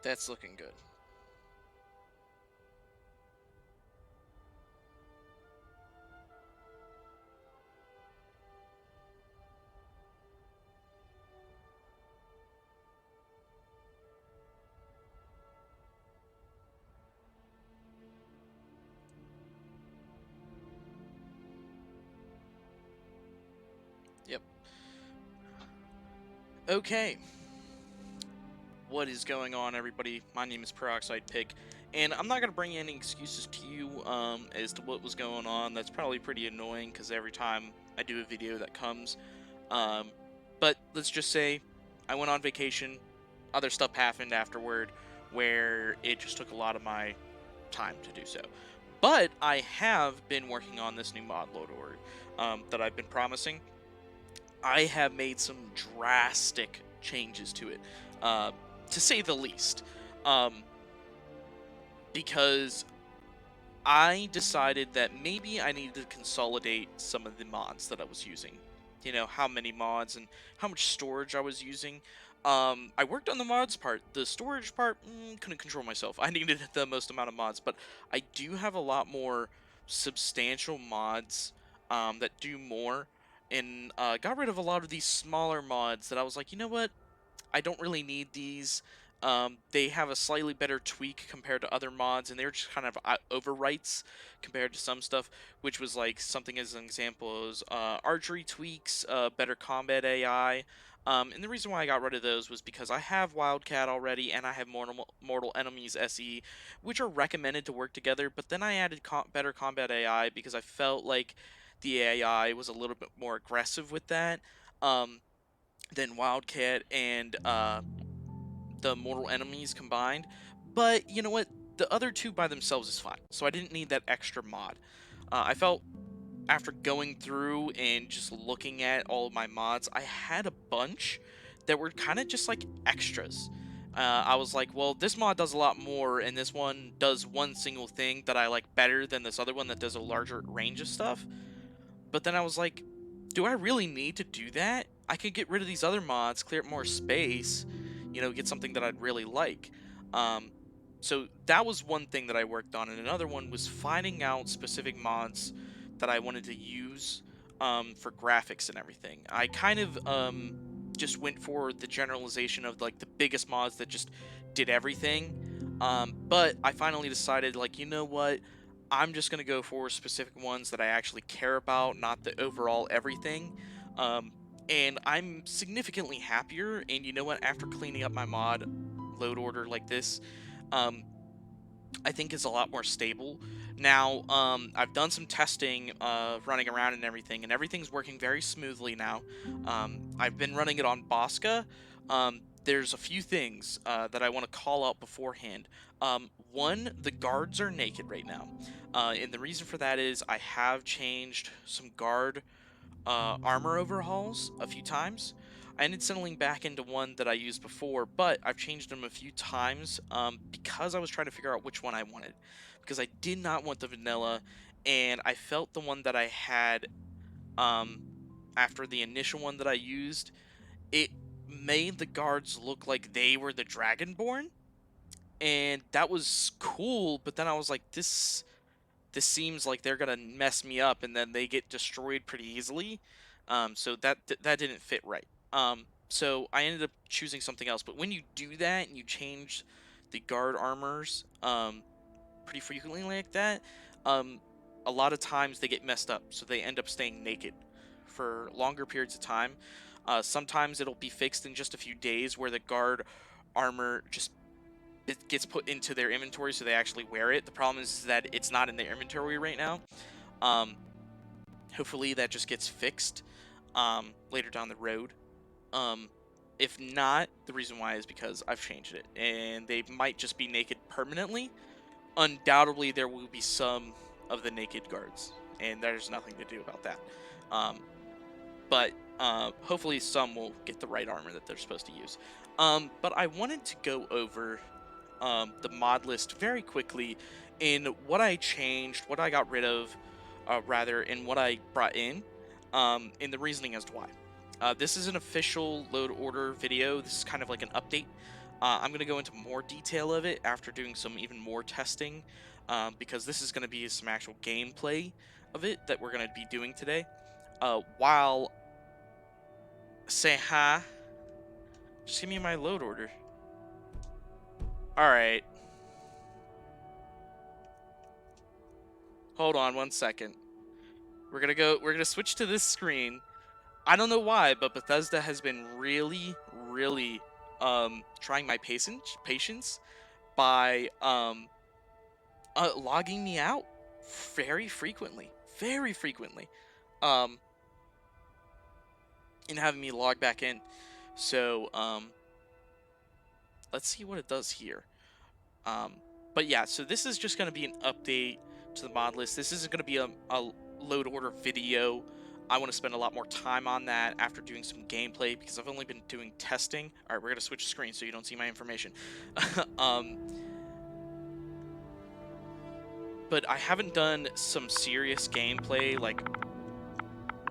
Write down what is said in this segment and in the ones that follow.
That's looking good. Yep. Okay. What is going on, everybody? My name is Peroxide Pick, and I'm not going to bring any excuses to you as to what was going on. That's probably pretty annoying, because every time I do a video that comes. Um, but let's just say I went on vacation, other stuff happened afterward, where it just took a lot of my time to do so. But I have been working on this new mod load order that I've been promising. I have made some drastic changes to it, to say the least, um, because I decided that maybe I needed to consolidate some of the mods that I was using. You know, how many mods and how much storage I was using. I worked on the mods part. The storage part, couldn't control myself. I needed the most amount of mods, but I do have a lot more substantial mods that do more, and got rid of a lot of these smaller mods that I was like, you know what? I don't really need these. They have a slightly better tweak compared to other mods, and they're just kind of overwrites compared to some stuff, which was like something as an example is archery tweaks, better combat AI. And the reason why I got rid of those was because I have Wildcat already, and I have Mortal Enemies SE, which are recommended to work together. But then I added better combat AI because I felt like the AI was a little bit more aggressive with that. Than Wildcat and the Mortal Enemies combined. But you know what? The other two by themselves is fine. So I didn't need that extra mod. I felt after going through and just looking at all of my mods, I had a bunch that were kind of just like extras. I was like, well, this mod does a lot more, and this one does one single thing that I like better than this other one that does a larger range of stuff. But then I was like, do I really need to do that? I could get rid of these other mods, clear up more space, you know, get something that I'd really like. Um, so that was one thing that I worked on, and another one was finding out specific mods that I wanted to use for graphics and everything. I kind of just went for the generalization of like the biggest mods that just did everything. But I finally decided, like, you know what? I'm just going to go for specific ones that I actually care about, not the overall everything. Um, and I'm significantly happier. And you know what? After cleaning up my mod load order like this, um, I think is a lot more stable. Now, I've done some testing, running around and everything's working very smoothly now. I've been running it on Boska. There's a few things that I want to call out beforehand. One, the guards are naked right now. And the reason for that is I have changed some guard armor overhauls a few times. I ended settling back into one that I used before, but I've changed them a few times because I was trying to figure out which one I wanted. Because I did not want the vanilla, and I felt the one that I had um, after the initial one that I used, it made the guards look like they were the dragonborn, and that was cool. But then I was like, this seems like they're gonna mess me up, and then they get destroyed pretty easily. So that didn't fit right. So I ended up choosing something else. But when you do that and you change the guard armors pretty frequently like that, um, a lot of times they get messed up, so they end up staying naked for longer periods of time. Sometimes it'll be fixed in just a few days, where the guard armor just it gets put into their inventory so they actually wear it. The problem is that it's not in their inventory right now. Um, Hopefully that just gets fixed later down the road. Um, if not, the reason why is because I've changed it, and they might just be naked permanently. Undoubtedly, there will be some of the naked guards, and there's nothing to do about that. Um, but hopefully some will get the right armor that they're supposed to use. But I wanted to go over the mod list very quickly in what I changed, what I got rid of, rather, and what I brought in, and the reasoning as to why. This is an official load order video. This is kind of like an update. I'm going to go into more detail of it after doing some even more testing, because this is going to be some actual gameplay of it that we're going to be doing today. While say hi, just give me my load order. All right, hold on one second. We're gonna switch to this screen. I don't know why, but Bethesda has been really, really trying my patience by logging me out very frequently, very frequently, um, and having me log back in. So let's see what it does here. Um, but yeah, so this is just gonna be an update to the mod list. This isn't gonna be a load order video. I want to spend a lot more time on that after doing some gameplay because I've only been doing testing. All right, we're gonna switch screens so you don't see my information. um, but I haven't done some serious gameplay like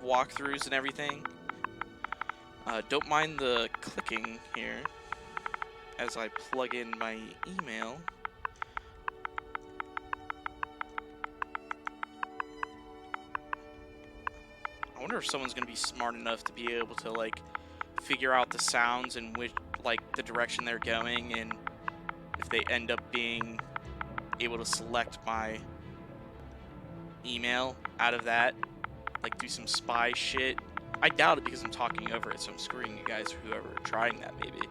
walkthroughs and everything. Don't mind the clicking here as I plug in my email. I wonder if someone's gonna be smart enough to be able to like figure out the sounds in which like the direction they're going, and if they end up being able to select my email out of that, like do some spy shit. I doubt it because I'm talking over it, so I'm screwing you guys, whoever trying that maybe.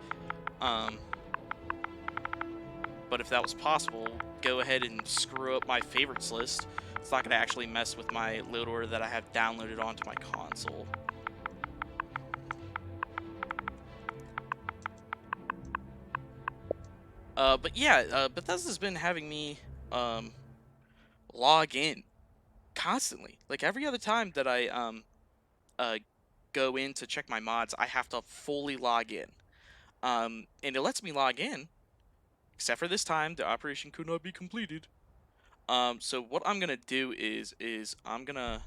But if that was possible, go ahead and screw up my favorites list. It's not going to actually mess with my load order that I have downloaded onto my console. But yeah, Bethesda's been having me log in constantly. Like every other time that I uh, go in to check my mods, I have to fully log in. And it lets me log in, except for this time, the operation could not be completed. So what I'm gonna do is I'm gonna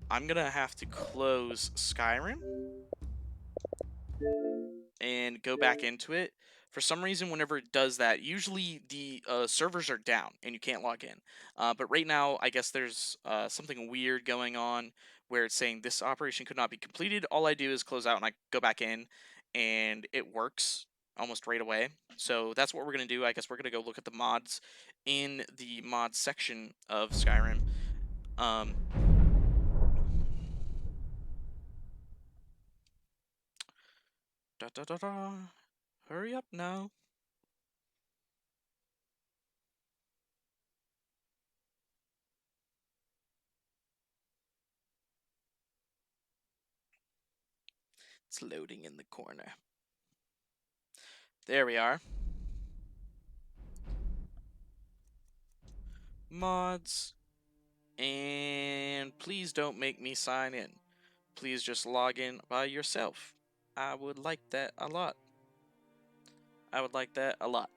have to close Skyrim and go back into it. For some reason, whenever it does that, usually the servers are down and you can't log in. But right now, I guess there's something weird going on where it's saying this operation could not be completed. All I do is close out and I go back in, and it works almost right away. So that's what we're going to do. I guess we're going to go look at the mods in the mod section of Skyrim. Da da da da. Hurry up now. It's loading in the corner. There we are. Mods. And please don't make me sign in. Please just log in by yourself. I would like that a lot. I would like that a lot.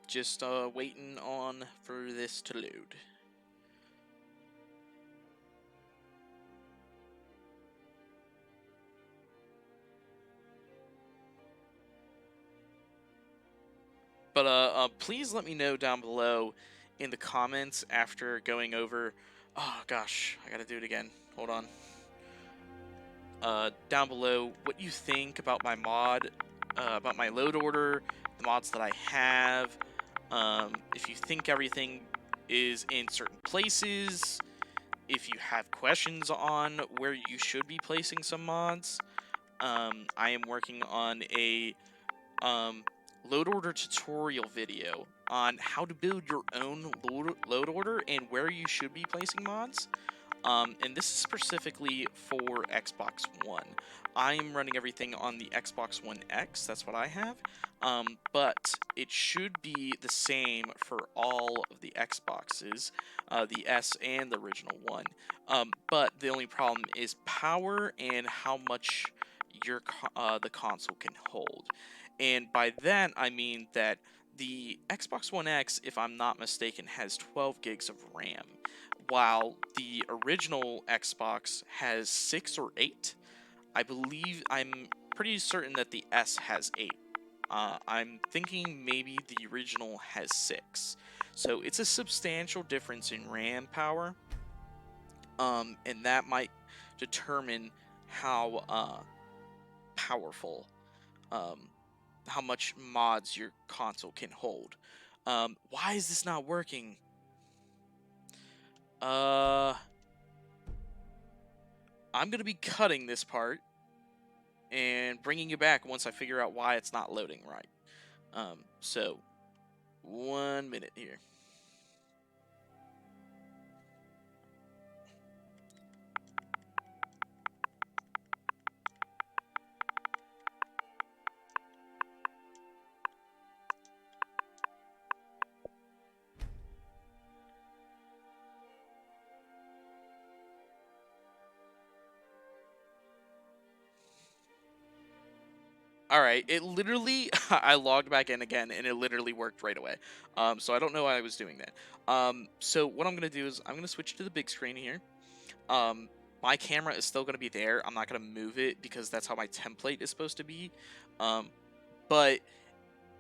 Just waiting on for this to load. But please let me know down below in the comments after going over. Oh gosh, I gotta do it again. Hold on. Down below what you think about my mod, about my load order, the mods that I have. If you think everything is in certain places, if you have questions on where you should be placing some mods. I am working on a load order tutorial video on how to build your own load order and where you should be placing mods. And this is specifically for Xbox One. I am running everything on the Xbox One X, that's what I have, but it should be the same for all of the Xboxes, the S and the original one. But the only problem is power and how much the console can hold. And by that I mean that the Xbox One X, if I'm not mistaken, has 12 gigs of RAM, while the original Xbox has 6 or 8. I'm pretty certain that the S has 8. I'm thinking maybe the original has 6. So it's a substantial difference in RAM power, and that might determine how powerful, um, how much mods your console can hold. Why is this not working? I'm gonna be cutting this part and bringing you back once I figure out why it's not loading right. So 1 minute here. All right, it literally I logged back in again and it literally worked right away. So I don't know why I was doing that. So what I'm gonna do is I'm gonna switch to the big screen here. Um, my camera is still gonna be there. I'm not gonna move it because that's how my template is supposed to be. Um, but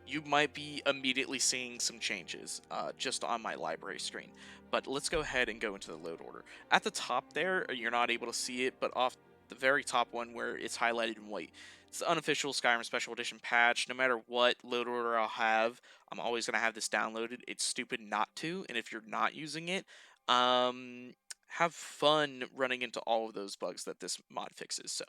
you might be immediately seeing some changes just on my library screen. But let's go ahead and go into the load order. At the top there, you're not able to see it, but off the very top one where it's highlighted in white, it's the unofficial Skyrim Special Edition patch. No matter what load order I'll have, I'm always going to have this downloaded. It's stupid not to, and if you're not using it, have fun running into all of those bugs that this mod fixes. So,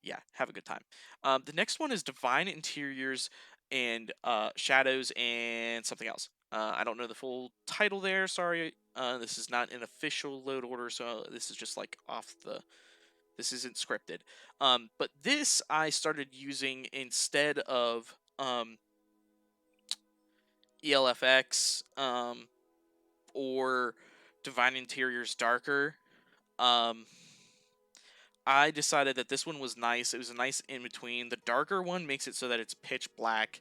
yeah, have a good time. The next one is Divine Interiors and Shadows and something else. I don't know the full title there. Sorry. This is not an official load order, so this is just like off the. This isn't scripted. But this I started using instead of ELFX or Divine Interiors Darker. Um, I decided that this one was nice. It was a nice in between. The darker one makes it so that it's pitch black.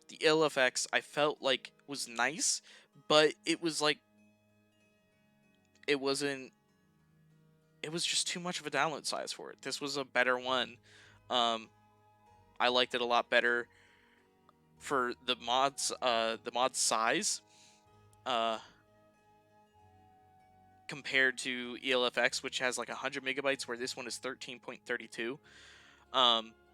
The LFX I felt like was nice, but it was like it wasn't. It was just too much of a download size for it. This was a better one. Um, I liked it a lot better for the mods. The mod size. Uh, compared to ELFX, which has like 100 megabytes, where this one is 13.32.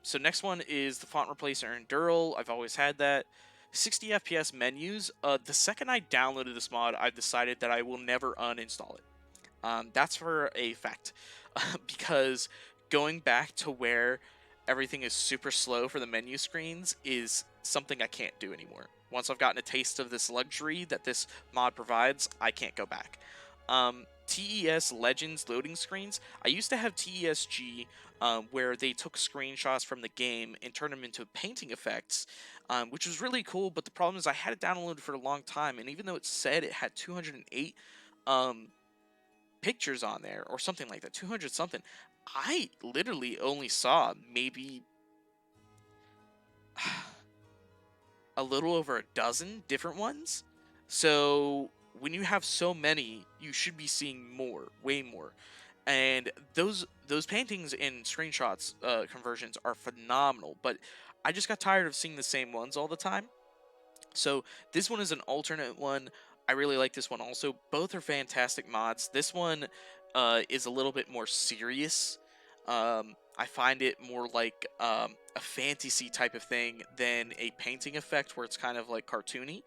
So next one is the font replacer in Dural. I've always had that. 60 FPS menus. The second I downloaded this mod, I've decided that I will never uninstall it. That's for a fact, because going back to where everything is super slow for the menu screens is something I can't do anymore. Once I've gotten a taste of this luxury that this mod provides, I can't go back. TES Legends loading screens. I used to have TESG, where they took screenshots from the game and turned them into painting effects, which was really cool. But the problem is I had it downloaded for a long time, and even though it said it had 208 pictures on there or something like that, 200 something, I literally only saw maybe a little over a dozen different ones. So when you have so many, you should be seeing more, way more. And those paintings and screenshots conversions are phenomenal. But I just got tired of seeing the same ones all the time. So this one is an alternate one. I really like this one also. Both are fantastic mods. This one is a little bit more serious. I find it more like a fantasy type of thing than a painting effect where it's kind of like cartoony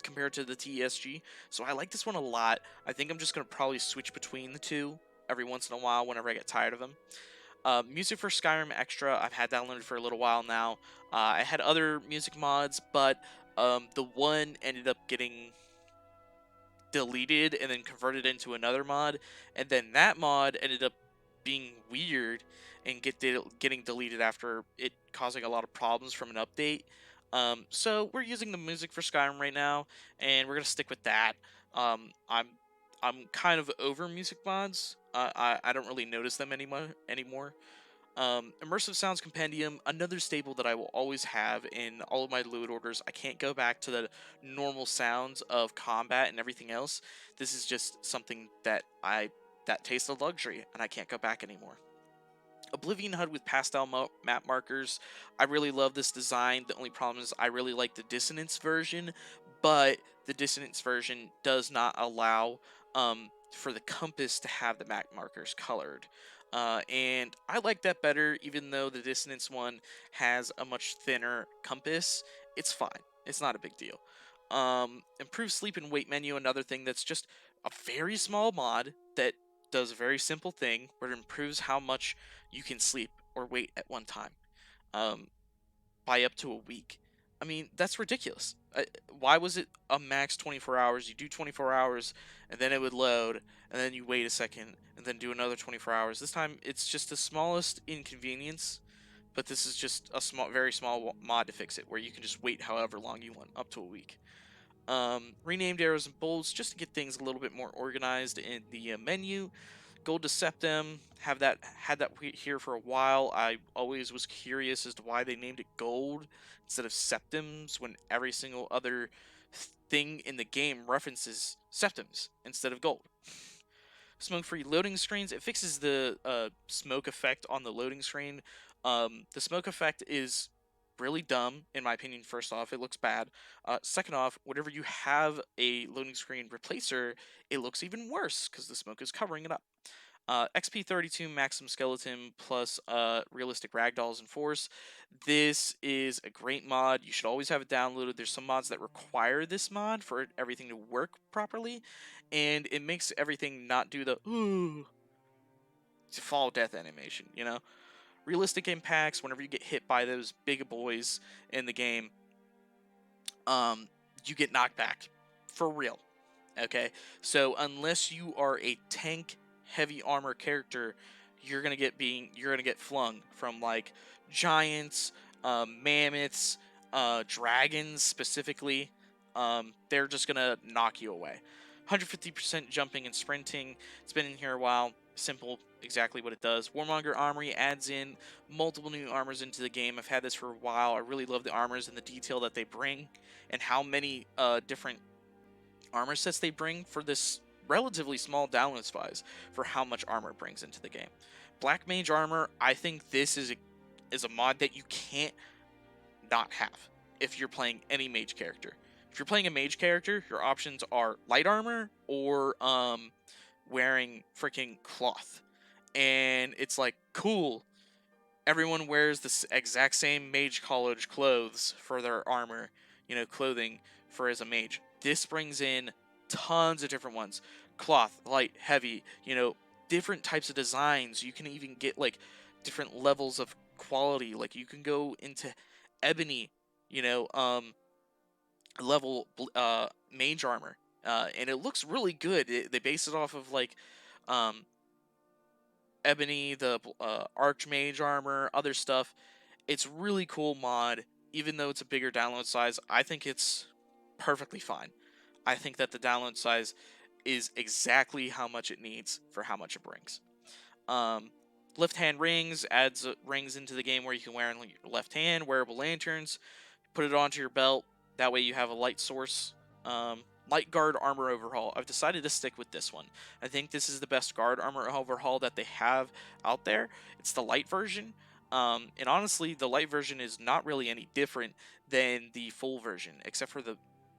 compared to the TESG. So I like this one a lot. I think I'm just going to probably switch between the two every once in a while whenever I get tired of them. Music for Skyrim Extra, I've had downloaded for a little while now. I had other music mods, but the one ended up getting deleted and then converted into another mod, and then that mod ended up being weird and getting deleted after it causing a lot of problems from an update. So we're using the music for Skyrim right now, and we're gonna stick with that. I'm kind of over music mods. I don't really notice them anymore. Immersive Sounds Compendium, another staple that I will always have in all of my loot orders. I can't go back to the normal sounds of combat and everything else. This is just something that tastes of luxury, and I can't go back anymore. Oblivion HUD with pastel map markers. I really love this design. The only problem is I really like the dissonance version, but the dissonance version does not allow for the compass to have the map markers colored. And I like that better, even though the dissonance one has a much thinner compass. It's fine. It's not a big deal. Improved sleep and wait menu, another thing that's just a very small mod that does a very simple thing where it improves how much you can sleep or wait at one time um, by up to a week. I mean, that's ridiculous. Why was it a max 24 hours? You do 24 hours, and then it would load, and then you wait a second, and then do another 24 hours. This time, it's just the smallest inconvenience, but this is just a very small mod to fix it, where you can just wait however long you want, up to a week. Renamed arrows and bolts just to get things a little bit more organized in the menu. Gold to Septum, had that here for a while. I always was curious as to why they named it Gold instead of Septums when every single other thing in the game references Septums instead of Gold. Smoke-free loading screens. It fixes the smoke effect on the loading screen. The smoke effect is really dumb, in my opinion. First off, it looks bad. Second off, whenever you have a loading screen replacer, it looks even worse because the smoke is covering it up. XP32 Maximum Skeleton plus realistic ragdolls and force. This is a great mod. You should always have it downloaded. There's some mods that require this mod for everything to work properly, and it makes everything not do the fall death animation, you know? Realistic impacts, whenever you get hit by those big boys in the game, you get knocked back. For real. Okay? So unless you are a tank heavy armor character, you're gonna get flung from like giants, mammoths, dragons specifically. They're just gonna knock you away. 150% jumping and sprinting. It's been in here a while. Simple, exactly what it does. Warmonger Armor adds in multiple new armors into the game. I've had this for a while. I really love the armors and the detail that they bring, and how many different armor sets they bring for this relatively small download size for how much armor it brings into the game. Black Mage Armor, I think this is a mod that you can't not have if you're playing any mage character. If you're playing a mage character, your options are light armor or wearing freaking cloth. And it's like, cool, everyone wears the exact same mage college clothes for their armor, clothing for as a mage. This brings in tons of different ones. Cloth, light, heavy, different types of designs. You can even get like different levels of quality. Like you can go into ebony, level mage armor. And it looks really good. They base it off of like ebony, the archmage armor, other stuff. It's really cool mod. Even though it's a bigger download size, I think it's perfectly fine. I think that the download size is exactly how much it needs for how much it brings. Left hand rings adds rings into the game where you can wear in your left hand. Wearable lanterns, put it onto your belt. That way you have a light source. Light guard armor overhaul. I've decided to stick with this one. I think this is the best guard armor overhaul that they have out there. It's the light version. And honestly, the light version is not really any different than the full version, except for the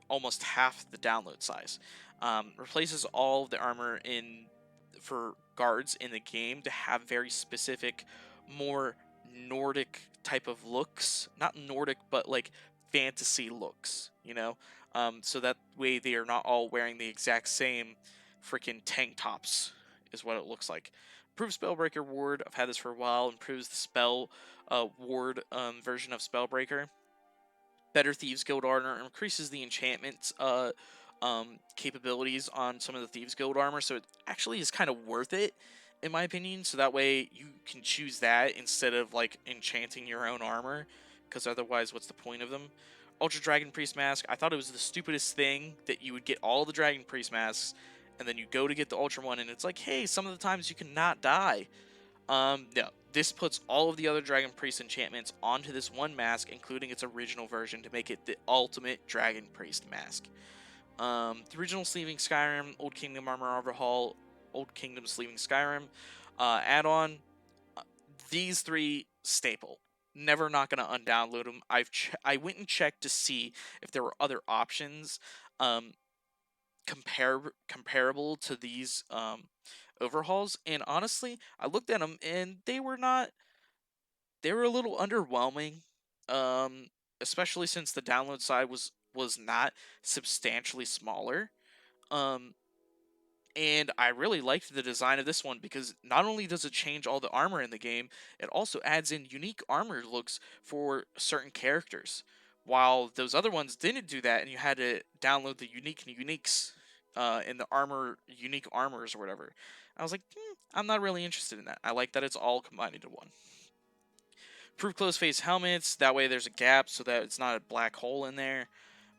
almost half the download size. Replaces all of the armor for guards in the game to have very specific, more Nordic type of looks. Not Nordic, but like fantasy looks, so that way they are not all wearing the exact same freaking tank tops, is what it looks like. Improves Spellbreaker Ward. I've had this for a while. Improves the spell ward version of Spellbreaker. Better Thieves Guild armor. Increases the enchantments capabilities on some of the Thieves Guild armor. So it actually is kind of worth it, in my opinion. So that way you can choose that instead of like enchanting your own armor. Because otherwise, what's the point of them? Ultra Dragon Priest Mask. I thought it was the stupidest thing that you would get all the Dragon Priest Masks, and then you go to get the Ultra one, and it's like, hey, some of the times you cannot die. No, this puts all of the other Dragon Priest enchantments onto this one mask, including its original version, to make it the ultimate Dragon Priest mask. The original Sleeving Skyrim, Old Kingdom Armor Overhaul, Old Kingdom Sleeving Skyrim add-on. uh, these three staple. Never not gonna undownload them. I went and checked to see if there were other options um, comparable to these overhauls, and honestly, I looked at them and they were not. They were a little underwhelming, um, especially since the download side was not substantially smaller. Um, and I really liked the design of this one because not only does it change all the armor in the game, it also adds in unique armor looks for certain characters. While those other ones didn't do that, and you had to download the uniques in the armor, unique armors or whatever. I was like, I'm not really interested in that. I like that it's all combined into one. Proof closed face helmets, that way there's a gap so that it's not a black hole in there.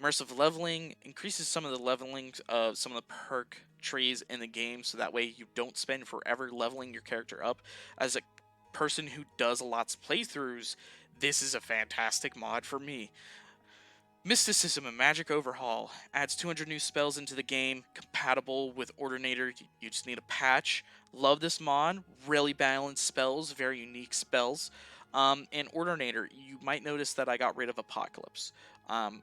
Immersive leveling increases some of the leveling of some of the perk trees in the game so that way you don't spend forever leveling your character up. As a person who does lots of playthroughs, this is a fantastic mod for me. Mysticism and Magic Overhaul adds 200 new spells into the game, compatible with Ordinator. You just need a patch. Love this mod. Really balanced spells, very unique spells. And Ordinator, you might notice that I got rid of Apocalypse. Um,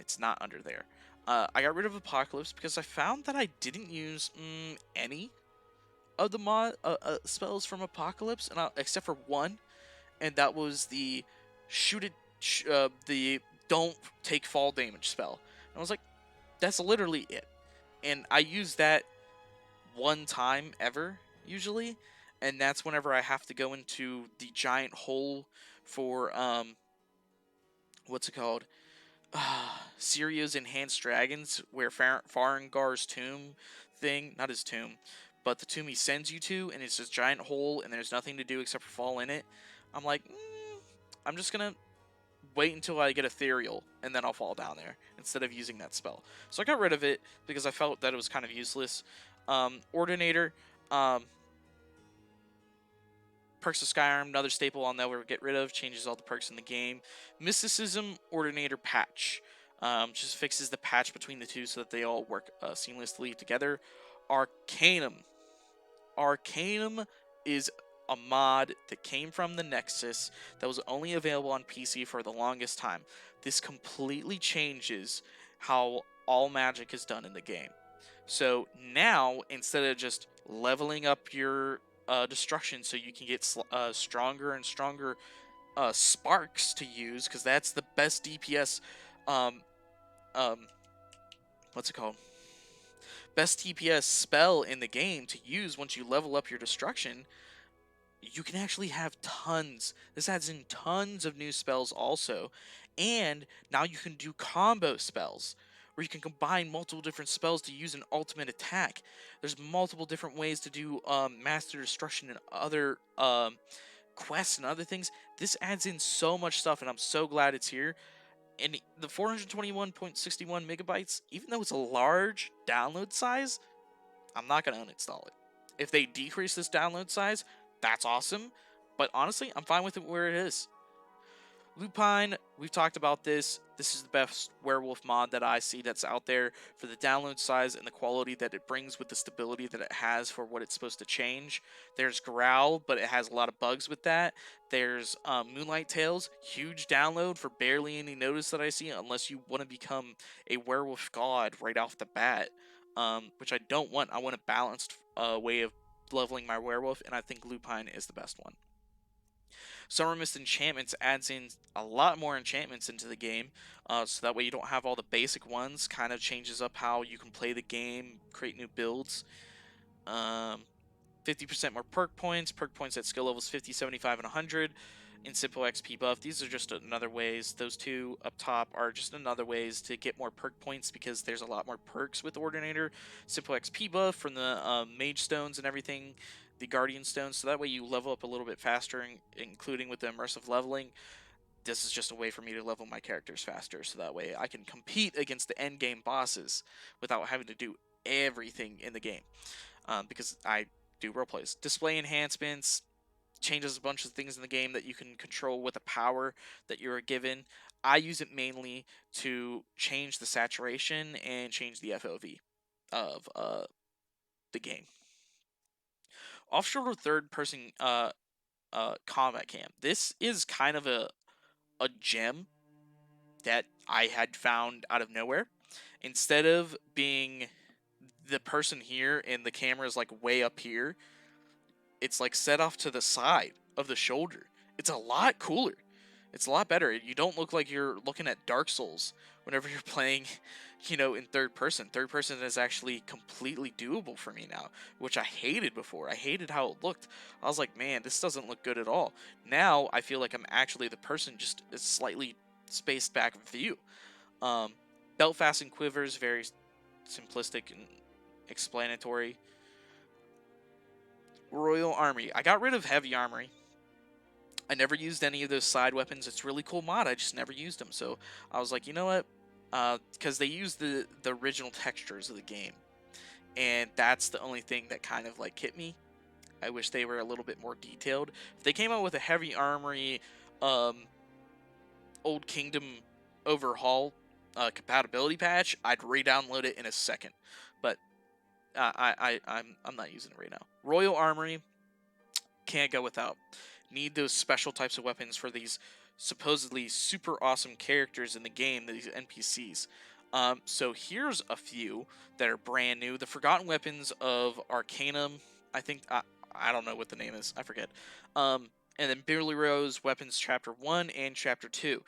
it's not under there. I got rid of Apocalypse because I found that I didn't use any of the spells from Apocalypse, except for one, and that was the shoot it, the don't take fall damage spell. And I was like, that's literally it. And I use that one time ever, usually, and that's whenever I have to go into the giant hole for, what's it called? Sirio's Enhanced Dragons, where Farengar's tomb thing, not his tomb, but the tomb he sends you to, and it's this giant hole, and there's nothing to do except for fall in it. I'm like, I'm just gonna wait until I get Ethereal, and then I'll fall down there, instead of using that spell. So I got rid of it, because I felt that it was kind of useless. Ordinator, Perks of Skyrim, another staple I'll never get rid of, changes all the perks in the game. Mysticism Ordinator Patch. Just fixes the patch between the two so that they all work seamlessly together. Arcanum. Arcanum is a mod that came from the Nexus that was only available on PC for the longest time. This completely changes how all magic is done in the game. So now, instead of just leveling up your destruction so you can get stronger and stronger sparks to use, because that's the best DPS, um, um, what's it called? Best DPS spell in the game to use once you level up your destruction. You can actually have tons. This adds in tons of new spells also. And now you can do combo spells where you can combine multiple different spells to use an ultimate attack. There's multiple different ways to do Master Destruction and other quests and other things. This adds in so much stuff, and I'm so glad it's here. And the 421.61 megabytes, even though it's a large download size, I'm not going to uninstall it. If they decrease this download size, that's awesome. But honestly, I'm fine with it where it is. Lupine, we've talked about this. This is the best werewolf mod that I see that's out there for the download size and the quality that it brings with the stability that it has for what it's supposed to change. There's Growl, but it has a lot of bugs with that. There's Moonlight Tales, huge download for barely any notice that I see, unless you want to become a werewolf god right off the bat, which I don't want. I want a balanced way of leveling my werewolf, and I think Lupine is the best one. Summer Mist Enchantments adds in a lot more enchantments into the game, so that way you don't have all the basic ones. Kind of changes up how you can play the game, create new builds. 50% more perk points at skill levels 50, 75, and 100. In simple XP buff, these are just another ways. Those two up top are just another ways to get more perk points because there's a lot more perks with Ordinator. Simple XP buff from the Mage Stones and everything, the Guardian Stones, so that way you level up a little bit faster, including with the immersive leveling. This is just a way for me to level my characters faster, so that way I can compete against the end game bosses without having to do everything in the game, because I do roleplays. Display enhancements. changes a bunch of things in the game that you can control with a power that you're given. I use it mainly to change the saturation and change the FOV of the game. Off-shoulder third-person combat cam. This is kind of a gem that I had found out of nowhere. Instead of being the person here and the camera is like way up here, it's like set off to the side of the shoulder. It's a lot cooler. It's a lot better. You don't look like you're looking at Dark Souls whenever you're playing, in third person. Third person is actually completely doable for me now, which I hated before. I hated how it looked. I was like, man, this doesn't look good at all. Now I feel like I'm actually the person, just a slightly spaced back view. Belt fasten quivers, very simplistic and explanatory. Royal Armory. I got rid of Heavy Armory. I never used any of those side weapons. It's really cool mod. I just never used them. So I was like, you know what? Because they use the original textures of the game, and that's the only thing that kind of like hit me. I wish they were a little bit more detailed. If they came out with a Heavy Armory, Old Kingdom Overhaul compatibility patch, I'd re-download it in a second. But I'm not using it right now. Royal Armory, can't go without. Need those special types of weapons for these supposedly super awesome characters in the game, these NPCs. So here's a few that are brand new. The Forgotten Weapons of Arcanum. I think, I don't know what the name is. I forget. And then Billy Rose Weapons Chapter 1 and Chapter 2.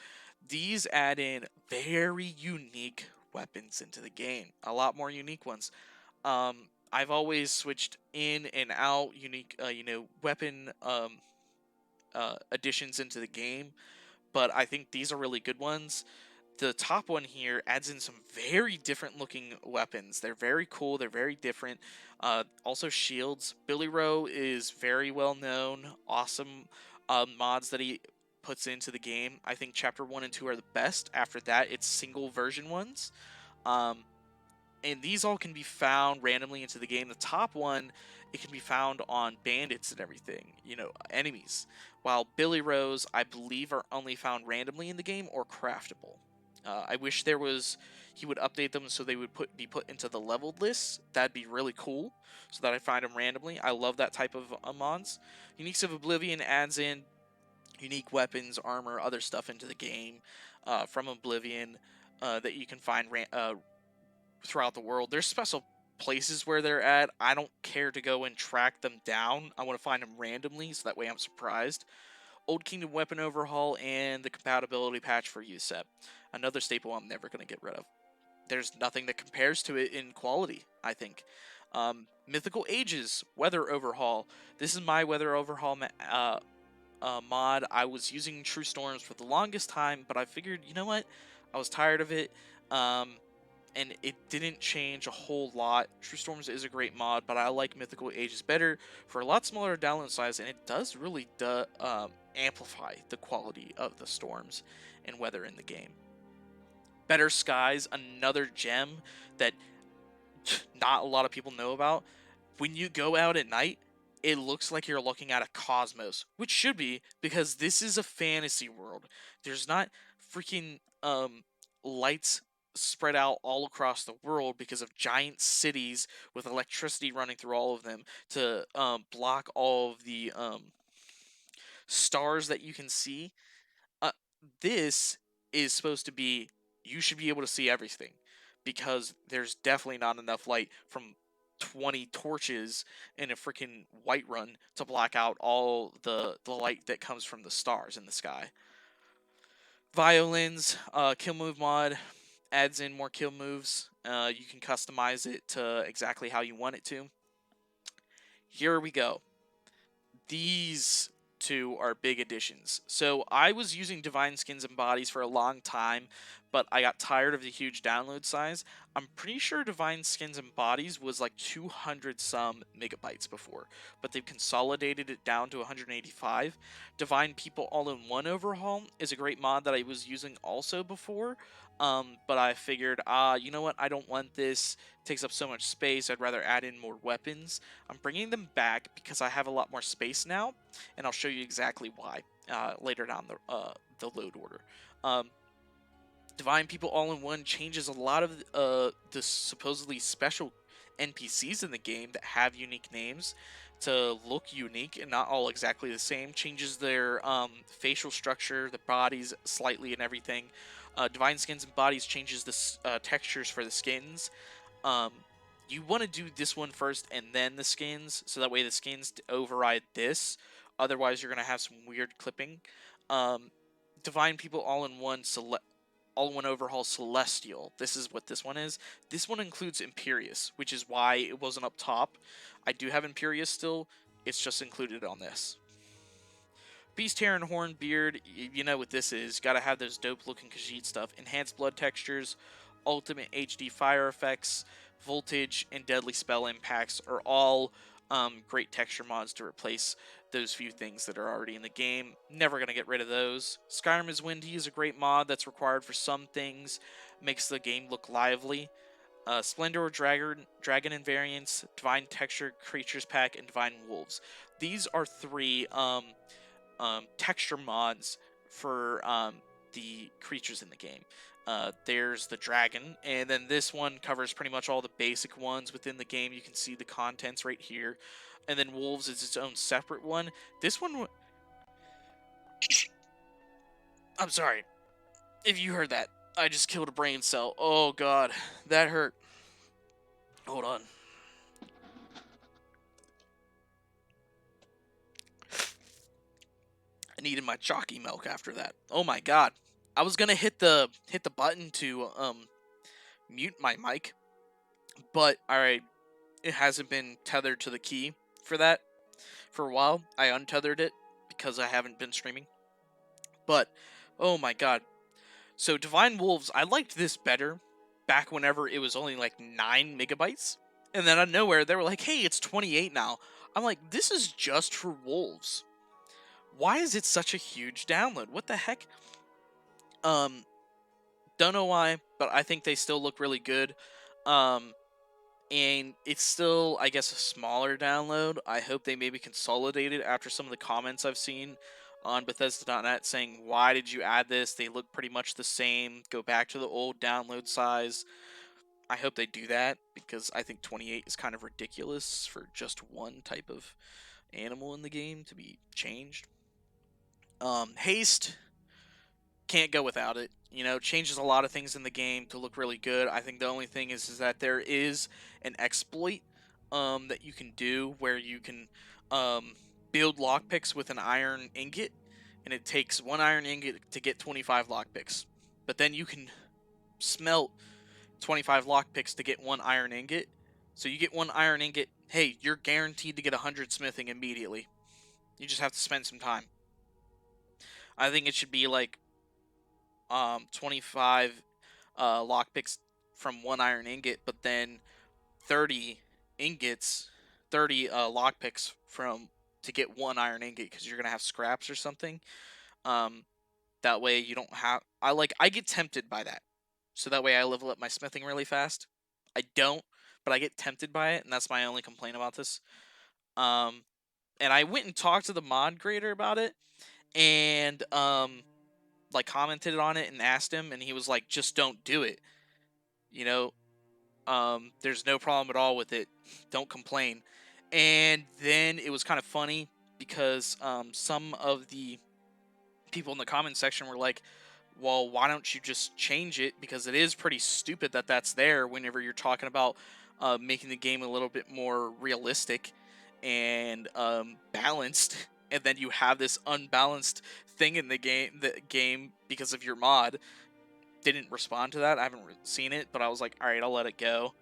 These add in very unique weapons into the game. A lot more unique ones. I've always switched in and out unique, weapon additions into the game, but I think these are really good ones. The top one here adds in some very different looking weapons. They're very cool. They're very different. Also shields. Billy Rowe is very well known. Awesome mods that he puts into the game. I think Chapter 1 and 2 are the best. After that, it's single version ones. And these all can be found randomly into the game. The top one, it can be found on bandits and everything, enemies. While Billy Rose, I believe, are only found randomly in the game or craftable. I wish he would update them so they would be put into the leveled lists. That'd be really cool, so that I find them randomly. I love that type of mods. Uniques of Oblivion adds in unique weapons, armor, other stuff into the game from Oblivion that you can find throughout the world. There's special places where they're at. I don't care to go and track them down. I want to find them randomly, so that way I'm surprised. Old Kingdom Weapon Overhaul and the compatibility patch for USEP. Another staple I'm never going to get rid of. There's nothing that compares to it in quality, I think. Mythical Ages Weather Overhaul. This is my Weather Overhaul mod. I was using True Storms for the longest time, but I figured, you know what? I was tired of it. And it didn't change a whole lot. True Storms is a great mod, but I like Mythical Ages better for a lot smaller download size, and it does really amplify the quality of the storms and weather in the game. Better Skies, another gem that not a lot of people know about. When you go out at night, it looks like you're looking at a cosmos, which should be, because this is a fantasy world. There's not freaking lights spread out all across the world because of giant cities with electricity running through all of them to block all of the stars that you can see. This is supposed to be, you should be able to see everything, because there's definitely not enough light from 20 torches in a freaking Whiterun to block out all the light that comes from the stars in the sky. Violins, kill move mod, adds in more kill moves. You can customize it to exactly how you want it to. Here we go. These two are big additions. So I was using Divine Skins and Bodies for a long time, but I got tired of the huge download size. I'm pretty sure Divine Skins and Bodies was like 200 some megabytes before, but they've consolidated it down to 185. Divine People All-in-One Overhaul is a great mod that I was using also before. But I figured, you know what? I don't want this. It takes up so much space. I'd rather add in more weapons. I'm bringing them back because I have a lot more space now, and I'll show you exactly why later down the load order. Um, Divine People All in One changes a lot of the supposedly special NPCs in the game that have unique names to look unique and not all exactly the same. Changes their facial structure, the bodies slightly, and everything. Divine Skins and Bodies changes the textures for the skins. Um, you want to do this one first and then the skins, so that way the skins override this. Otherwise, you're gonna have some weird clipping. Um, Divine People All in One Overhaul Celestial. This is what this one is. This one includes Imperius, which is why it wasn't up top. I do have Imperius still. It's just included on this. Beast Hair and Horn Beard, you know what this is. Gotta have those dope looking Khajiit stuff. Enhanced blood textures, ultimate HD fire effects, voltage, and deadly spell impacts are all great texture mods to replace those few things that are already in the game. Never gonna get rid of those. Skyrim is Windy is a great mod that's required for some things. Makes the game look lively. Splendor Dragon Invariants, Divine Texture Creatures Pack, and Divine Wolves. These are three texture mods for the creatures in the game. There's the dragon, and then this one covers pretty much all the basic ones within the game. You can see the contents right here. And then wolves is its own separate one. This one, I'm sorry if you heard that. I just killed a brain cell. Oh god, that hurt. Hold on. I needed my chalky milk after that. Oh my god. I was gonna hit the button to mute my mic, but alright, it hasn't been tethered to the key for that for a while. I untethered it because I haven't been streaming. But oh my god. So Divine Wolves, I liked this better back whenever it was only like 9 megabytes. And then out of nowhere they were like, "Hey, it's 28 now." I'm like, "This is just for wolves. Why is it such a huge download? What the heck?" Um don't know why, but I think they still look really good. Um and it's still, I guess, a smaller download. I hope they maybe consolidate it after some of the comments I've seen on Bethesda.net saying, "Why did you add this? They look pretty much the same. Go back to the old download size." I hope they do that because I think 28 is kind of ridiculous for just one type of animal in the game to be changed. Haste, can't go without it. You know, changes a lot of things in the game to look really good. I think the only thing is that there is an exploit that you can do where you can build lockpicks with an iron ingot, and it takes 1 iron ingot to get 25 lockpicks. But then you can smelt 25 lockpicks to get 1 iron ingot. So you get 1 iron ingot, hey, you're guaranteed to get 100 smithing immediately. You just have to spend some time. I think it should be like 25 lockpicks from 1 iron ingot, but then 30 ingots, 30 lockpicks from to get 1 iron ingot because you're gonna have scraps or something. Um, that way you don't have. I get tempted by that, so that way I level up my smithing really fast. I don't, but I get tempted by it, and that's my only complaint about this. Um, and I went and talked to the mod creator about it, and like commented on it and asked him, and he was like, "Just don't do it." You know, there's no problem at all with it. Don't complain. And then it was kind of funny because some of the people in the comment section were like, "Well, why don't you just change it? Because it is pretty stupid that that's there whenever you're talking about making the game a little bit more realistic and balanced, and then you have this unbalanced thing in the game because of your mod." Didn't respond to that. I haven't seen it, but I was like, all right, I'll let it go.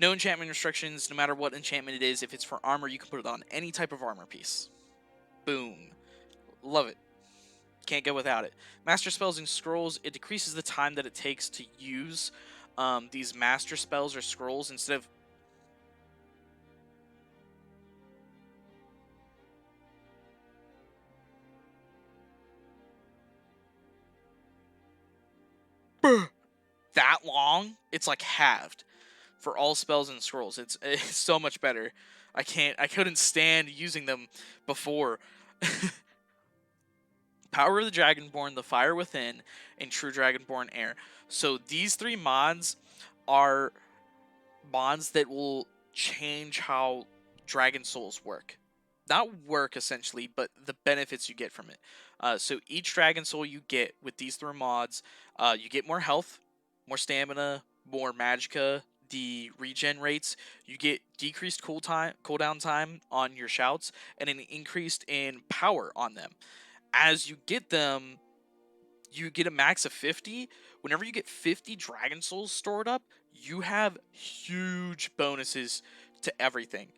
No enchantment restrictions, no matter what enchantment it is. If it's for armor, you can put it on any type of armor piece. Boom. Love it. Can't go without it. Master spells and scrolls, it decreases the time that it takes to use these master spells or scrolls instead of... that long, it's like halved for all spells and scrolls. It's so much better. I couldn't stand using them before. Power of the Dragonborn, the Fire Within, and True Dragonborn Air. So these 3 mods are mods that will change how Dragon Souls work. Not work, essentially, but the benefits you get from it. So each Dragon Soul you get with these 3 mods, you get more health, more stamina, more magicka, the regen rates, you get decreased cooldown time on your shouts, and an increased in power on them. As you get them, you get a max of 50. Whenever you get 50 Dragon Souls stored up, you have huge bonuses to everything.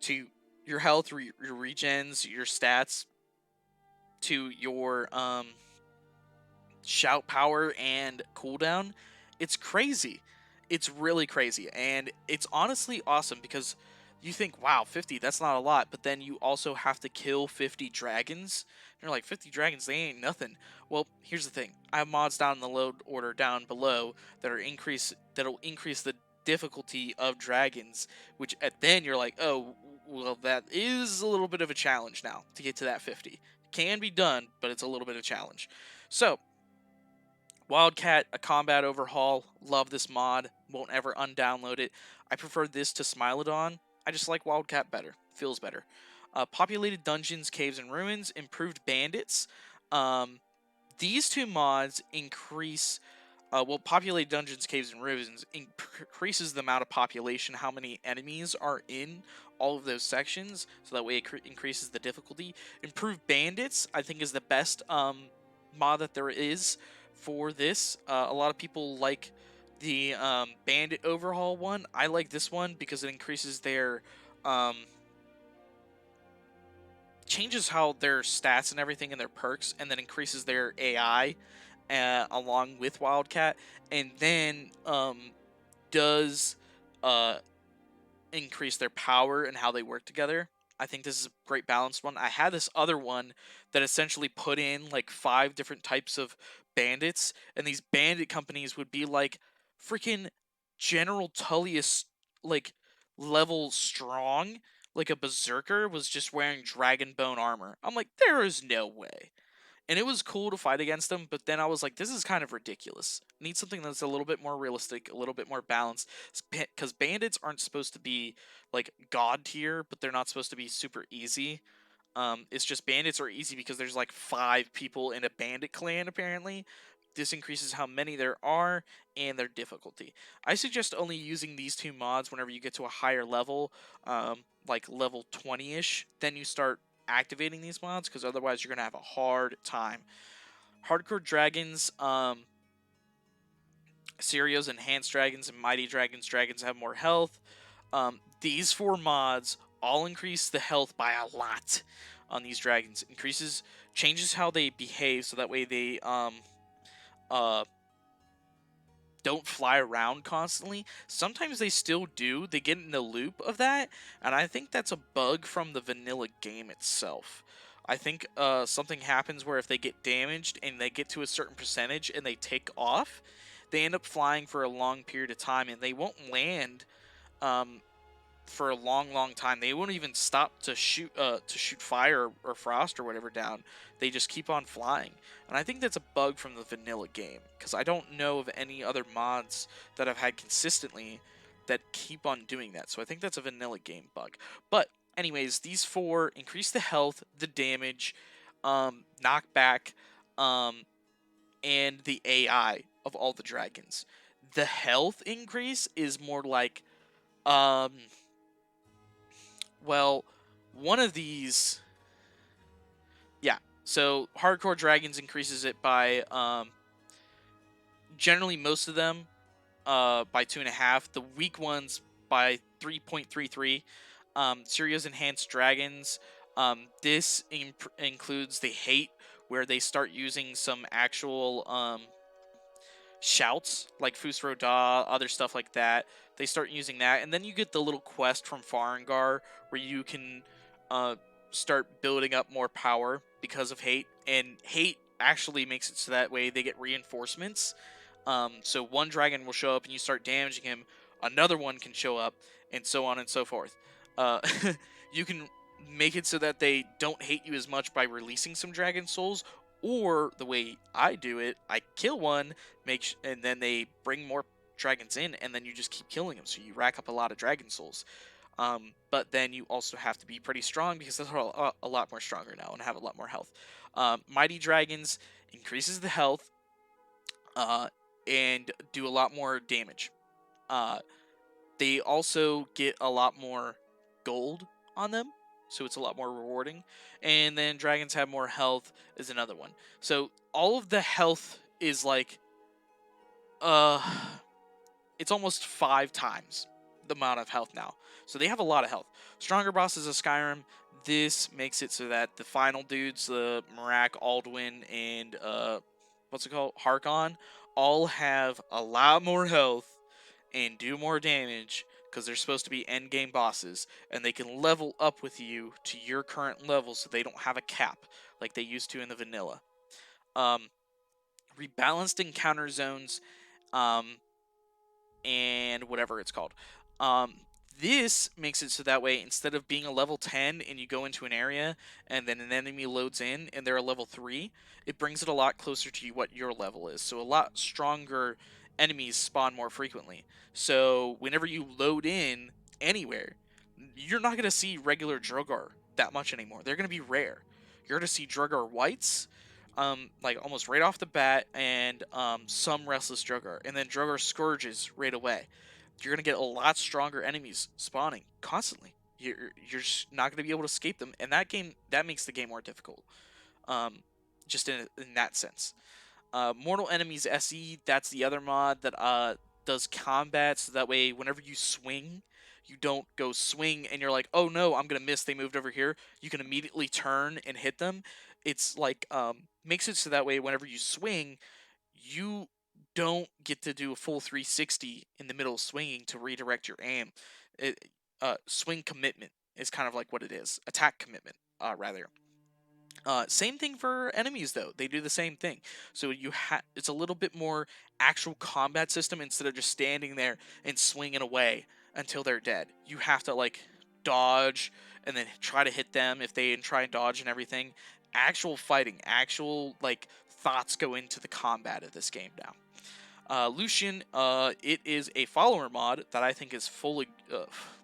To your health, your regens, your stats, to your shout power and cooldown. It's crazy. It's really crazy. And it's honestly awesome because you think, wow, 50, that's not a lot. But then you also have to kill 50 dragons. You're like, 50 dragons, they ain't nothing. Well, here's the thing. I have mods down in the load order down below that'll increase the difficulty of dragons, which then you're like, oh, well, that is a little bit of a challenge now to get to that 50. Can be done, but it's a little bit of a challenge. So, Wildcat, a combat overhaul. Love this mod. Won't ever undownload it. I prefer this to Smilodon. I just like Wildcat better. Feels better. Populated dungeons, caves, and ruins. Improved bandits. These 2 mods increase... populated dungeons, caves, and ruins increases the amount of population, how many enemies are in all of those sections, so that way it increases the difficulty. Improved bandits, I think, is the best mod that there is for this. A lot of people like the bandit overhaul one. I like this one because it increases their changes how their stats and everything and their perks, and then increases their AI along with Wildcat, and then does increase their power and how they work together. I think this is a great balanced one. I had this other one that essentially put in like 5 different types of bandits, and these bandit companies would be like freaking General Tullius, like level strong, like a berserker was just wearing dragon bone armor. I'm like, there is no way. And it was cool to fight against them, but then I was like, this is kind of ridiculous. I need something that's a little bit more realistic, a little bit more balanced, because bandits aren't supposed to be like god tier, but they're not supposed to be super easy. It's just bandits are easy because there's like 5 people in a bandit clan apparently. This increases how many there are and their difficulty. I suggest only using these 2 mods whenever you get to a higher level, like level 20-ish. Then you start activating these mods, because otherwise you're going to have a hard time. Hardcore dragons, Sirios, enhanced dragons, and mighty dragons. Dragons have more health. These 4 mods all increase the health by a lot on these dragons. Changes how they behave, so that way they don't fly around constantly. Sometimes they still do. They get in the loop of that, and I think that's a bug from the vanilla game itself. I think something happens where if they get damaged and they get to a certain percentage and they take off, they end up flying for a long period of time, and they won't land for a long time. They won't even stop to shoot fire or frost or whatever down. They just keep on flying. And I think that's a bug from the vanilla game, because I don't know of any other mods that I've had consistently that keep on doing that. So I think that's a vanilla game bug. But anyways, these 4 increase the health, the damage, knockback, and the AI of all the dragons. The health increase is more like well, one of these... Yeah, so Hardcore Dragons increases it by... generally, most of them by 2.5. The weak ones by 3.33. Sirius Enhanced Dragons. This includes the hate, where they start using some actual... shouts like Fusro Da, other stuff like that. They start using that, and then you get the little quest from Farengar where you can start building up more power because of hate, and hate actually makes it so that way they get reinforcements So one dragon will show up and you start damaging him, another one can show up, and so on and so forth. Uh, you can make it so that they don't hate you as much by releasing some dragon souls, or the way I do it, I kill one, and then they bring more dragons in, and then you just keep killing them, so you rack up a lot of dragon souls. But then you also have to be pretty strong because they're a lot more stronger now and have a lot more health. Mighty Dragons increases the health and do a lot more damage. Uh, they also get a lot more gold on them, so it's a lot more rewarding. And then dragons have more health is another one. So all of the health is like, uh, it's almost 5 times the amount of health now. So they have a lot of health. Stronger bosses of Skyrim. This makes it so that the final dudes, the Marak, Alduin, and what's it called, Harkon, all have a lot more health and do more damage because they're supposed to be end game bosses, and they can level up with you to your current level, so they don't have a cap like they used to in the vanilla. Rebalanced encounter zones. And whatever it's called. Um, this makes it so that way, instead of being a level 10 and you go into an area and then an enemy loads in and they're a level 3, it brings it a lot closer to what your level is. So a lot stronger enemies spawn more frequently. So whenever you load in anywhere, you're not going to see regular Drogar that much anymore. They're going to be rare. You're going to see Drogar whites, like almost right off the bat, and some Restless Drogar, and then Drogar Scourges right away. You're gonna get a lot stronger enemies spawning constantly. You're just not gonna be able to escape them, and that makes the game more difficult. Just in that sense. Mortal Enemies SE, that's the other mod that does combat, so that way whenever you swing, you don't go swing and you're like, oh no, I'm gonna miss, they moved over here. You can immediately turn and hit them. It's like makes it so that way whenever you swing, you don't get to do a full 360 in the middle of swinging to redirect your aim. Swing commitment is kind of like what it is. Attack commitment, rather. Same thing for enemies, though. They do the same thing. So it's a little bit more actual combat system instead of just standing there and swinging away until they're dead. You have to like dodge and then try to hit them if they try and dodge and everything. Actual fighting, actual like thoughts go into the combat of this game now. Lucian, it is a follower mod that I think is fully,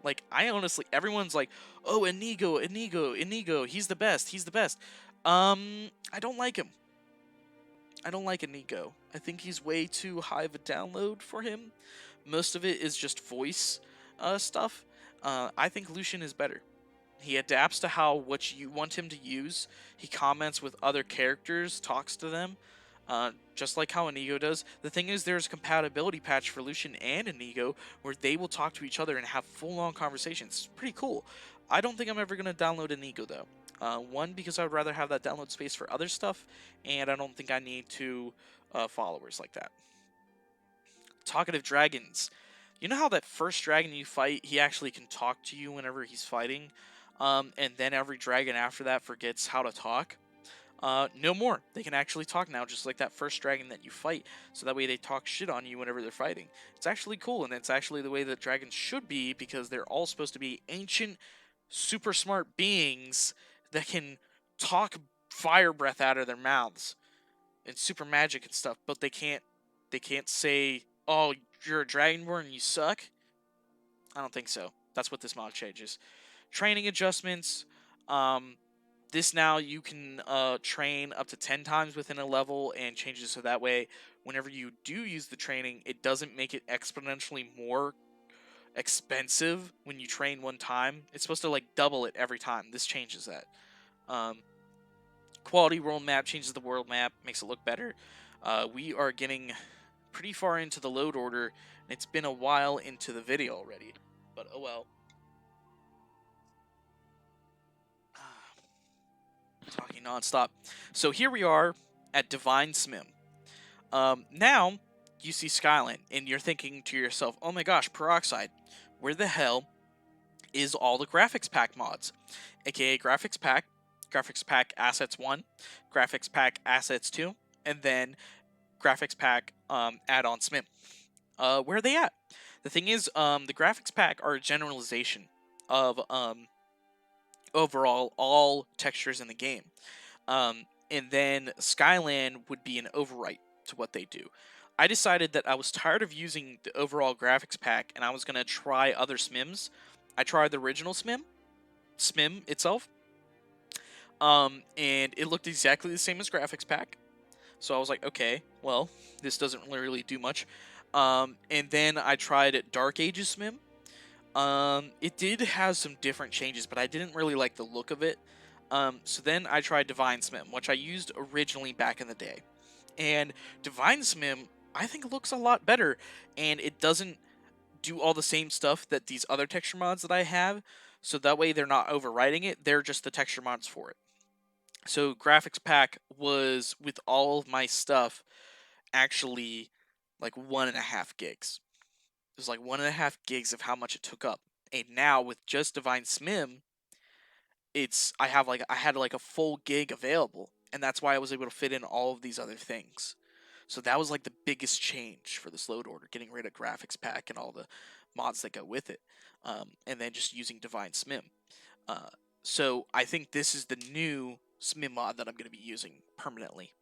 like, I honestly, everyone's like, oh, Inigo, he's the best, he's the best. I don't like him. I don't like Inigo. I think he's way too high of a download for him. Most of it is just voice stuff. I think Lucian is better. He adapts to what you want him to use. He comments with other characters, talks to them, just like how Inigo does. The thing is, there's a compatibility patch for Lucian and Inigo where they will talk to each other and have full-on conversations. It's pretty cool. I don't think I'm ever going to download Inigo, though. One, because I would rather have that download space for other stuff, and I don't think I need two followers like that. Talkative dragons. You know how that first dragon you fight, he actually can talk to you whenever he's fighting? And then every dragon after that forgets how to talk? No more. They can actually talk now, just like that first dragon that you fight, so that way they talk shit on you whenever they're fighting. It's actually cool, and it's actually the way that dragons should be, because they're all supposed to be ancient, super smart beings that can talk fire breath out of their mouths and super magic and stuff, but they can't say, oh, you're a dragonborn and you suck. I don't think so. That's what this mod changes. Training adjustments. This now you can train up to 10 times within a level, and changes so that way whenever you do use the training, it doesn't make it exponentially more expensive when you train one time. It's supposed to like double it every time. This changes that. Quality world map changes the world map, makes it look better. We are getting pretty far into the load order, and it's been a while into the video already, but oh well. Talking nonstop. So here we are at Divine Smim. Now you see Skyline, and you're thinking to yourself, oh my gosh, Peroxide, where the hell is all the graphics pack mods? AKA graphics pack Assets 1, graphics pack Assets 2, and then graphics pack add-on SMIM. Where are they at? The thing is, the graphics pack are a generalization of overall all textures in the game. And then Skyline would be an overwrite to what they do. I decided that I was tired of using the overall graphics pack and I was going to try other SMIMs. I tried the original SMIM itself, and it looked exactly the same as graphics pack. So I was like, okay, well, this doesn't really do much. And then I tried Dark Ages SMIM. It did have some different changes, but I didn't really like the look of it. So then I tried Divine SMIM, which I used originally back in the day. And Divine SMIM, I think, looks a lot better, and it doesn't do all the same stuff that these other texture mods that I have. So that way they're not overwriting it, they're just the texture mods for it. So graphics pack was, with all of my stuff, actually like 1.5 gigs. It was like 1.5 gigs of how much it took up. And now with just Divine SMIM, I had like a full gig available, and that's why I was able to fit in all of these other things. So that was like the biggest change for this load order, getting rid of graphics pack and all the mods that go with it, and then just using Divine SMIM. So I think this is the new SMIM mod that I'm going to be using permanently.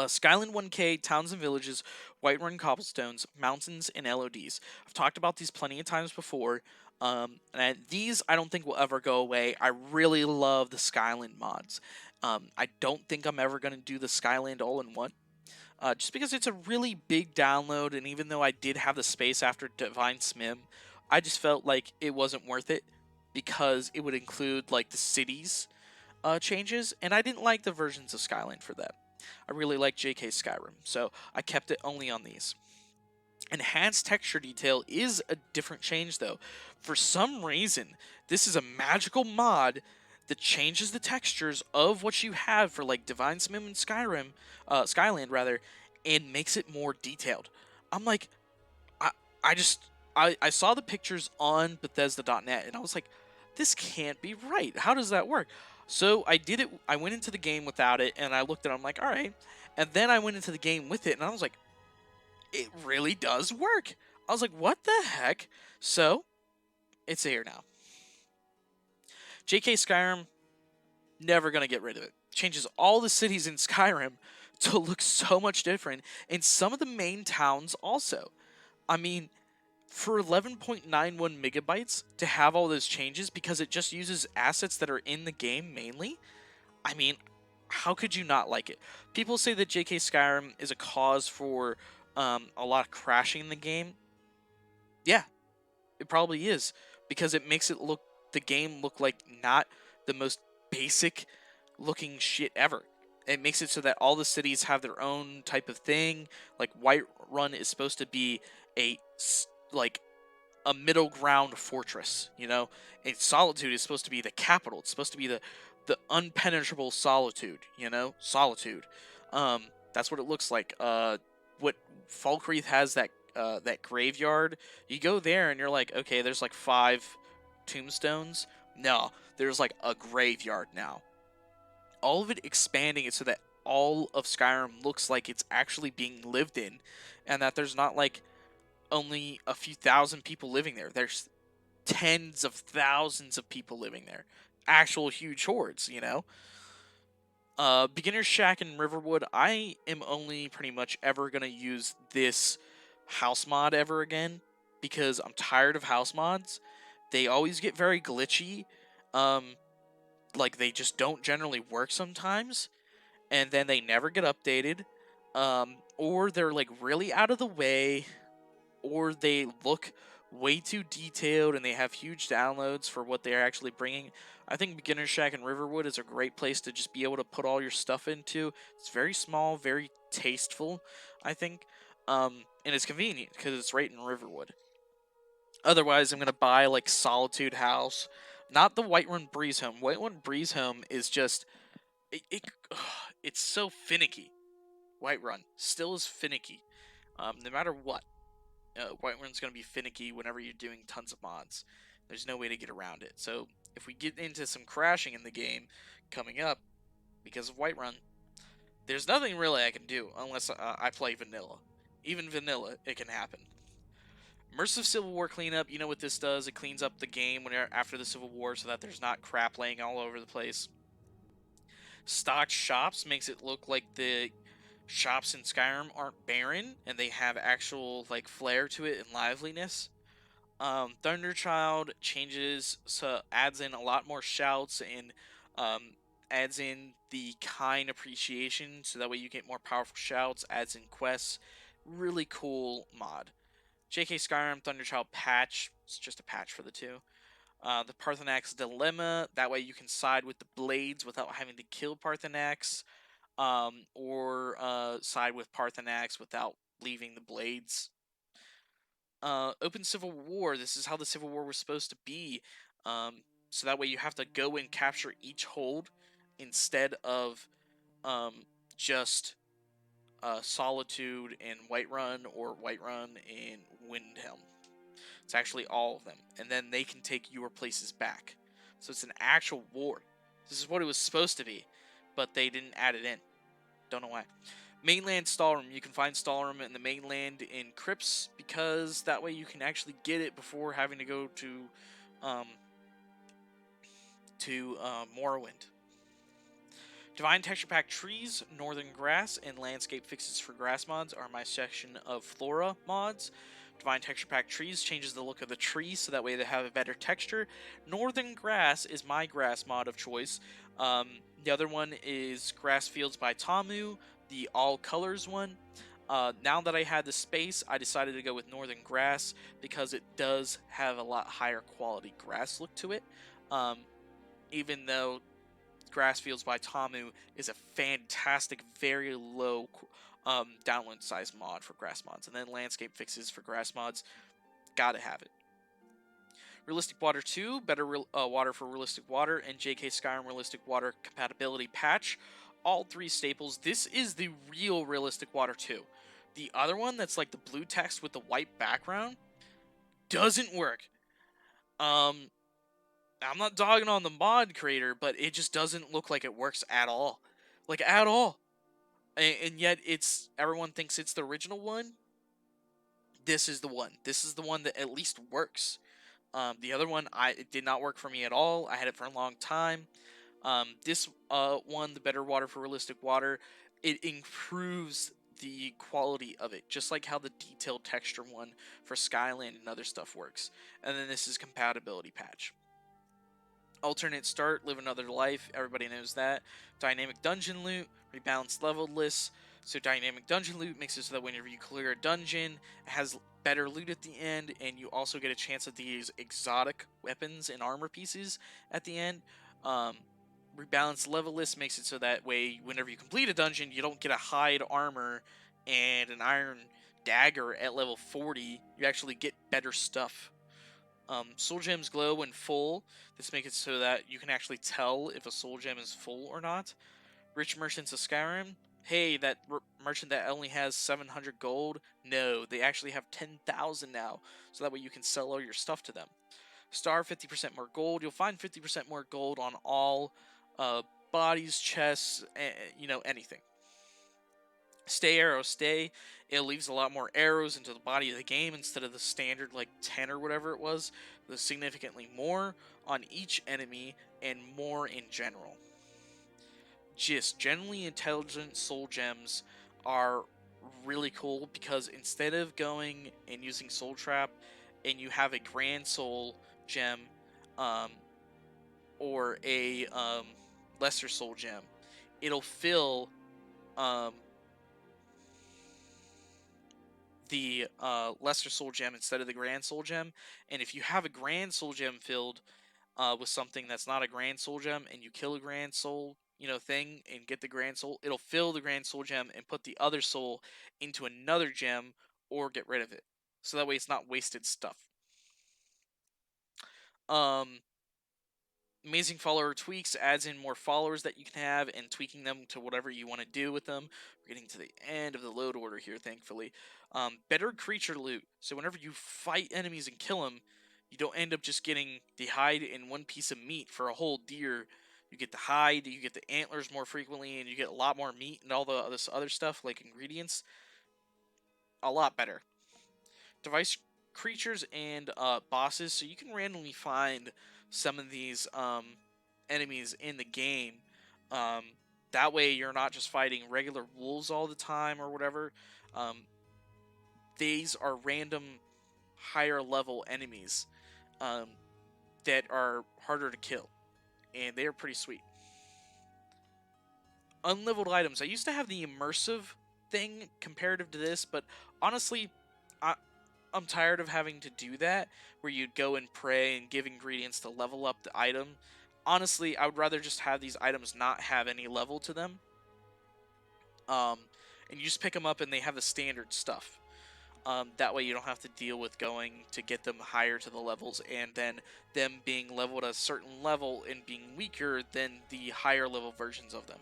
Skyline 1K, towns and villages, Whiterun cobblestones, mountains, and LODs. I've talked about these plenty of times before, and these I don't think will ever go away. I really love the Skyline mods. I don't think I'm ever going to do the Skyland all-in-one, just because it's a really big download, and even though I did have the space after Divine SMIM, I just felt like it wasn't worth it, because it would include like the cities changes, and I didn't like the versions of Skyline for that. I really like JK Skyrim, so I kept it only on these. Enhanced texture detail is a different change though. For some reason, this is a magical mod that changes the textures of what you have for like Divine SMIM and Skyland rather, and makes it more detailed. I'm like, I saw the pictures on Bethesda.net and I was like, this can't be right. How does that work? So I did it. I went into the game without it, and I looked at it. I'm like, all right. And then I went into the game with it, and I was like, it really does work. I was like, what the heck? So it's here now. JK Skyrim, never gonna get rid of it. Changes all the cities in Skyrim to look so much different, and some of the main towns also. I mean, for 11.91 megabytes to have all those changes, because it just uses assets that are in the game mainly, I mean, how could you not like it? People say that JK Skyrim is a cause for a lot of crashing in the game. Yeah, it probably is, because it makes the game look like not the most basic looking shit ever. It makes it so that all the cities have their own type of thing. Like Whiterun is supposed to be a like a middle ground fortress, you know, and Solitude is supposed to be the capital. It's supposed to be the unpenetrable solitude, you know, solitude. That's what it looks like. What Falkreath has, that graveyard. You go there and you're like, okay, there's like 5 tombstones. No, there's like a graveyard now. All of it expanding it so that all of Skyrim looks like it's actually being lived in, and that there's not like only a few thousand people living there. There's tens of thousands of people living there. Actual huge hordes, you know? Beginner's Shack and Riverwood, I am only pretty much ever going to use this house mod ever again, because I'm tired of house mods. They always get very glitchy. Like, they just don't generally work sometimes, and then they never get updated. Or they're, like, really out of the way, or they look way too detailed and they have huge downloads for what they're actually bringing. I think Beginner's Shack and Riverwood is a great place to just be able to put all your stuff into. It's very small, very tasteful, I think, and it's convenient because it's right in Riverwood. Otherwise, I'm going to buy like Solitude House, not the Whiterun Breeze Home. Whiterun Breeze Home is just, it's so finicky. Whiterun still is finicky, no matter what. Whiterun's going to be finicky whenever you're doing tons of mods. There's no way to get around it. So if we get into some crashing in the game coming up because of Whiterun, There's nothing really I can do unless I play vanilla. Even vanilla, it can happen. Immersive Civil War cleanup, you know what this does? It cleans up the game when you're after the Civil War so that there's not crap laying all over the place. Stocked shops makes it look like the shops in Skyrim aren't barren and they have actual like flair to it and liveliness. Thunderchild changes, so adds in a lot more shouts and um, adds in the kind appreciation, so that way you get more powerful shouts. Adds in quests, really cool mod. JK Skyrim Thunderchild patch. It's just a patch for the two. The Parthenax Dilemma. That way you can side with the Blades without having to kill Parthenax, or side with Parthenax without leaving the Blades. Open Civil War. This is how the Civil War was supposed to be. So that way you have to go and capture each hold instead of just Solitude and Whiterun, or Whiterun and Windhelm. It's actually all of them, and then they can take your places back. So it's an actual war. This is what it was supposed to be, but they didn't add it in. Don't know why. Mainland Stalrum. You can find Stalrum in the mainland in crypts, because that way you can actually get it before having to go um, to Morrowind. Divine Texture Pack trees, northern grass, and landscape fixes for grass mods are my section of flora mods. Divine Texture Pack trees changes the look of the tree so that way they have a better texture. Northern grass is my grass mod of choice. The other one is Grass Fields by Tamu, the all colors one. Now that I had the space, I decided to go with Northern Grass because it does have a lot higher quality grass look to it. Even though Grass Fields by Tamu is a fantastic, very low download size mod for grass mods. And then landscape fixes for grass mods, gotta have it. Realistic Water 2, better water for Realistic Water, and JK Skyrim Realistic Water compatibility patch. All three staples. This is the real Realistic Water 2. The other one that's like the blue text with the white background doesn't work. I'm not dogging on the mod creator, but it just doesn't look like it works at all. Like, at all. And yet, everyone thinks it's the original one. This is the one. This is the one that at least works. The other one, it did not work for me at all. I had it for a long time. This one, the better water for Realistic Water, it improves the quality of it, just like how the detailed texture one for Skyline and other stuff works. And then this is compatibility patch. Alternate start, live another life, everybody knows that. Dynamic dungeon loot, rebalanced level lists. So dynamic dungeon loot makes it so that whenever you clear a dungeon, it has better loot at the end, and you also get a chance at these exotic weapons and armor pieces at the end. Rebalanced level list makes it so that way whenever you complete a dungeon, you don't get a hide armor and an iron dagger at level 40. You actually get better stuff. Soul gems glow when full. This makes it so that you can actually tell if a soul gem is full or not. Rich merchants of Skyrim. Hey, that merchant that only has 700 gold. No, they actually have 10,000 now, so that way you can sell all your stuff to them. Star 50% more gold. You'll find 50% more gold on all bodies, chests, anything. Stay arrow, stay. It leaves a lot more arrows into the body of the game instead of the standard like 10 or whatever it was. There's significantly more on each enemy and more in general. Just generally intelligent soul gems are really cool because instead of going and using soul trap and you have a grand soul gem or a lesser soul gem, it'll fill the lesser soul gem instead of the grand soul gem. And if you have a grand soul gem filled with something that's not a grand soul gem, and you kill a grand soul thing and get the grand soul, it'll fill the grand soul gem and put the other soul into another gem or get rid of it, so that way it's not wasted stuff. Amazing follower tweaks adds in more followers that you can have and tweaking them to whatever you want to do with them. We're getting to the end of the load order here, thankfully. Better creature loot. So whenever you fight enemies and kill them, you don't end up just getting the hide and one piece of meat for a whole deer. You get the hide, you get the antlers more frequently, and you get a lot more meat and all this other stuff like ingredients. A lot better. Device creatures and bosses, so you can randomly find some of these enemies in the game. Um, that way you're not just fighting regular wolves all the time or whatever. Um, these are random higher level enemies um, that are harder to kill, and they are pretty sweet. Unleveled items. I used to have the immersive thing comparative to this, but honestly, I'm tired of having to do that, where you'd go and pray and give ingredients to level up the item. Honestly, I would rather just have these items not have any level to them. And you just pick them up and they have the standard stuff. That way you don't have to deal with going to get them higher to the levels and then them being leveled at a certain level and being weaker than the higher level versions of them.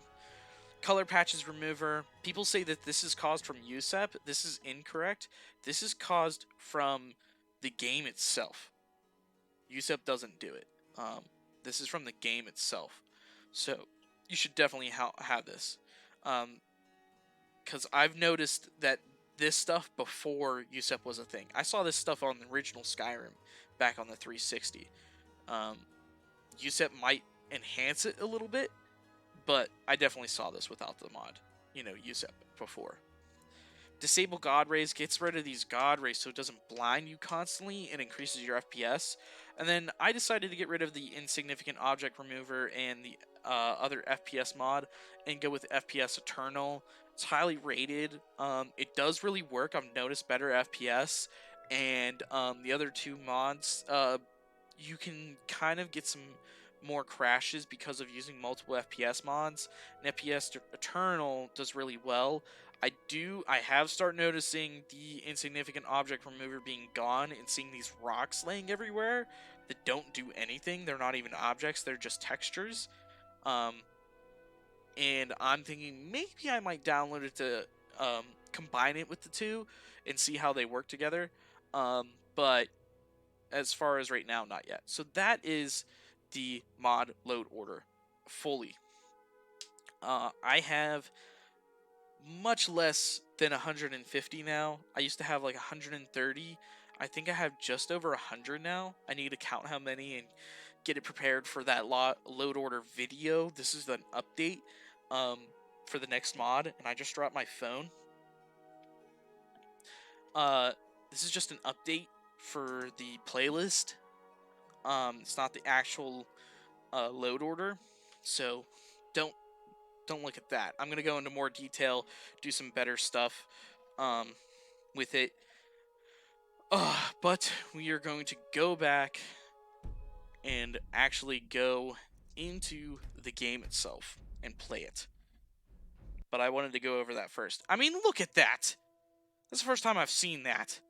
Color patches remover. People say that this is caused from USEP. This is incorrect. This is caused from the game itself. USEP doesn't do it. This is from the game itself. So you should definitely have this. Because I've noticed that this stuff before USEP was a thing. I saw this stuff on the original Skyrim back on the 360. USEP might enhance it a little bit, but I definitely saw this without the mod, USEP before. Disable God Rays gets rid of these God Rays so it doesn't blind you constantly and increases your FPS. And then I decided to get rid of the Insignificant Object Remover and the other FPS mod and go with FPS Eternal. It's highly rated. It does really work. I've noticed better FPS. And the other two mods, you can kind of get some more crashes because of using multiple FPS mods. And FPS Eternal does really well. I have started noticing the Insignificant Object Remover being gone and seeing these rocks laying everywhere that don't do anything. They're not even objects, they're just textures. And I'm thinking maybe I might download it to combine it with the two and see how they work together. But as far as right now, not yet. So that is the mod load order fully. I have much less than 150 now. I used to have like 130. I think I have just over 100 now. I need to count how many and get it prepared for that load order video. This is an update for the next mod, and I just dropped my phone. This is just an update for the playlist. It's not the actual load order, so don't look at that. I'm gonna go into more detail, do some better stuff with it. But we are going to go back and actually go into the game itself and play it. But I wanted to go over that first. I mean, look at that! That's the first time I've seen that.